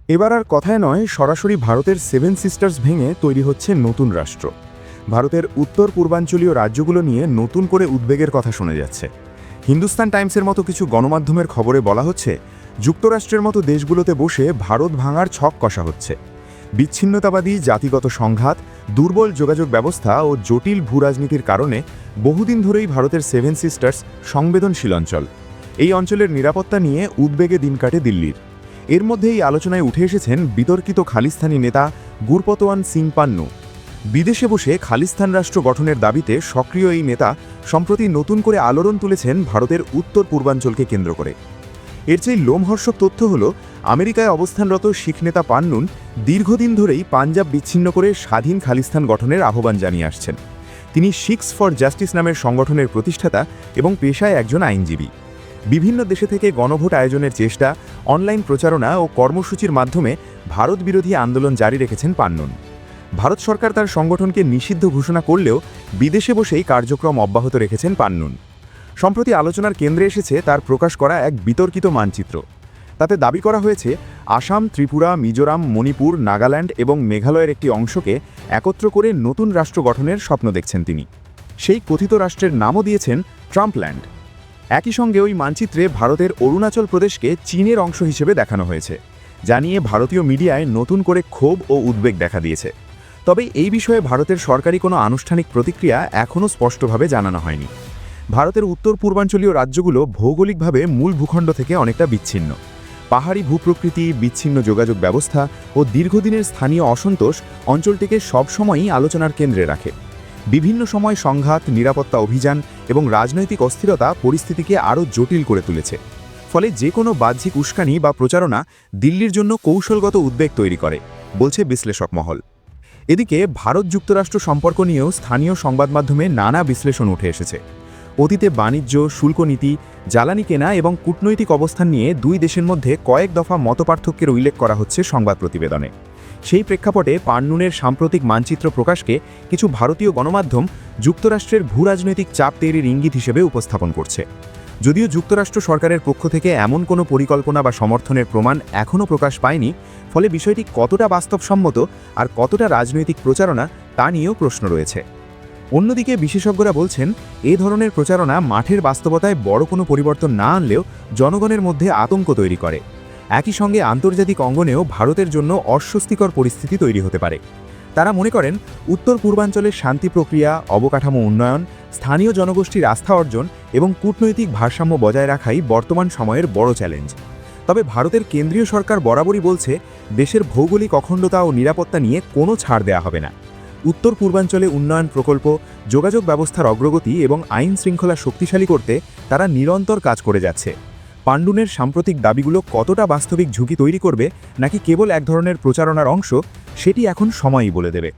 এবার আর কথায় নয়, সরাসরি ভারতের সেভেন সিস্টার্স ভেঙে তৈরি হচ্ছে নতুন রাষ্ট্র। ভারতের উত্তর পূর্বাঞ্চলীয় রাজ্যগুলো নিয়ে নতুন করে উদ্বেগের কথা শোনা যাচ্ছে। হিন্দুস্তান টাইমসের মতো কিছু গণমাধ্যমের খবরে বলা হচ্ছে, যুক্তরাষ্ট্রের মতো দেশগুলোতে বসে ভারত ভাঙার ছক কষা হচ্ছে। বিচ্ছিন্নতাবাদী জাতিগত সংঘাত, দুর্বল যোগাযোগ ব্যবস্থা ও জটিল ভূরাজনীতির কারণে বহুদিন ধরেই ভারতের সেভেন সিস্টার্স সংবেদনশীল অঞ্চল। এই অঞ্চলের নিরাপত্তা নিয়ে উদ্বেগে দিন কাটে দিল্লির। এর মধ্যেই আলোচনায় উঠে এসেছেন বিতর্কিত খালিস্তানি নেতা গুরপতওয়ান সিং পান্নু। বিদেশে বসে খালিস্তান রাষ্ট্র গঠনের দাবিতে সক্রিয় এই নেতা সম্প্রতি নতুন করে আলোড়ন তুলেছেন ভারতের উত্তর পূর্বাঞ্চলকে কেন্দ্র করে। এর চেয়ে লোমহর্ষক তথ্য হল, আমেরিকায় অবস্থানরত শিখ নেতা পান্নুন দীর্ঘদিন ধরেই পাঞ্জাব বিচ্ছিন্ন করে স্বাধীন খালিস্তান গঠনের আহ্বান জানিয়ে আসছেন। তিনি শিখস ফর জাস্টিস নামের সংগঠনের প্রতিষ্ঠাতা এবং পেশায় একজন আইনজীবী। বিভিন্ন দেশে থেকে গণভোট আয়োজনের চেষ্টা, অনলাইন প্রচারণা ও কর্মসূচির মাধ্যমে ভারত বিরোধী আন্দোলন জারি রেখেছেন পান্নুন। ভারত সরকার তার সংগঠনকে নিষিদ্ধ ঘোষণা করলেও বিদেশে বসেই কার্যক্রম অব্যাহত রেখেছেন পান্নুন। সম্প্রতি আলোচনার কেন্দ্রে এসেছে তার প্রকাশ করা এক বিতর্কিত মানচিত্র। তাতে দাবি করা হয়েছে, আসাম, ত্রিপুরা, মিজোরাম, মণিপুর, নাগাল্যান্ড এবং মেঘালয়ের একটি অংশকে একত্র করে নতুন রাষ্ট্র গঠনের স্বপ্ন দেখছেন তিনি। সেই কথিত রাষ্ট্রের নামও দিয়েছেন ট্রাম্পল্যান্ড। একই সঙ্গে ওই মানচিত্রে ভারতের অরুণাচল প্রদেশকে চীনের অংশ হিসেবে দেখানো হয়েছে, যা নিয়ে ভারতীয় মিডিয়ায় নতুন করে ক্ষোভ ও উদ্বেগ দেখা দিয়েছে। তবে এই বিষয়ে ভারতের সরকারি কোনো আনুষ্ঠানিক প্রতিক্রিয়া এখনও স্পষ্টভাবে জানানো হয়নি। ভারতের উত্তর পূর্বাঞ্চলীয় রাজ্যগুলো ভৌগোলিকভাবে মূল ভূখণ্ড থেকে অনেকটা বিচ্ছিন্ন। পাহাড়ি ভূপ্রকৃতি, বিচ্ছিন্ন যোগাযোগ ব্যবস্থা ও দীর্ঘদিনের স্থানীয় অসন্তোষ অঞ্চলটিকে সবসময়ই আলোচনার কেন্দ্রে রাখে। বিভিন্ন সময় সংঘাত, নিরাপত্তা অভিযান এবং রাজনৈতিক অস্থিরতা পরিস্থিতিকে আরও জটিল করে তুলেছে। ফলে যে কোনো বাহ্যিক উস্কানি বা প্রচারণা দিল্লির জন্য কৌশলগত উদ্বেগ তৈরি করে, বলছে বিশ্লেষক মহল। এদিকে ভারত যুক্তরাষ্ট্র সম্পর্ক নিয়েও স্থানীয় সংবাদ মাধ্যমে নানা বিশ্লেষণ উঠে এসেছে। অতীতে বাণিজ্য, শুল্ক নীতি, জ্বালানি কেনা এবং কূটনৈতিক অবস্থান নিয়ে দুই দেশের মধ্যে কয়েক দফা মতপার্থক্যের উল্লেখ করা হচ্ছে সংবাদ প্রতিবেদনে। সেই প্রেক্ষাপটে পান্নুনের সাম্প্রতিক মানচিত্র প্রকাশকে কিছু ভারতীয় গণমাধ্যম যুক্তরাষ্ট্রের ভূরাজনৈতিক চাপ তৈরির ইঙ্গিত হিসেবে উপস্থাপন করছে। যদিও যুক্তরাষ্ট্র সরকারের পক্ষ থেকে এমন কোনো পরিকল্পনা বা সমর্থনের প্রমাণ এখনও প্রকাশ পায়নি, ফলে বিষয়টি কতটা বাস্তবসম্মত আর কতটা রাজনৈতিক প্রচারণা তা নিয়েও প্রশ্ন রয়েছে। অন্যদিকে বিশেষজ্ঞরা বলছেন, এ ধরনের প্রচারণা মাঠের বাস্তবতায় বড় কোনো পরিবর্তন না আনলেও জনগণের মধ্যে আতঙ্ক তৈরি করে। একই সঙ্গে আন্তর্জাতিক অঙ্গনেও ভারতের জন্য অস্বস্তিকর পরিস্থিতি তৈরি হতে পারে। তারা মনে করেন, উত্তর পূর্বাঞ্চলের শান্তি প্রক্রিয়া, অবকাঠামো উন্নয়ন, স্থানীয় জনগোষ্ঠীর আস্থা অর্জন এবং কূটনৈতিক ভারসাম্য বজায় রাখাই বর্তমান সময়ের বড় চ্যালেঞ্জ। তবে ভারতের কেন্দ্রীয় সরকার বরাবরই বলছে, দেশের ভৌগোলিক অখণ্ডতা ও নিরাপত্তা নিয়ে কোনো ছাড় দেওয়া হবে না। উত্তর পূর্বাঞ্চলে উন্নয়ন প্রকল্প, যোগাযোগ ব্যবস্থার অগ্রগতি এবং আইন শৃঙ্খলা শক্তিশালী করতে তারা নিরন্তর কাজ করে যাচ্ছে। পান্নুনের সাম্প্রতিক দাবিগুলো কতটা বাস্তবিক ঝুঁকি তৈরি করবে নাকি কেবল এক ধরনের প্রচারণার অংশ, সেটি এখন সময়ই বলে দেবে।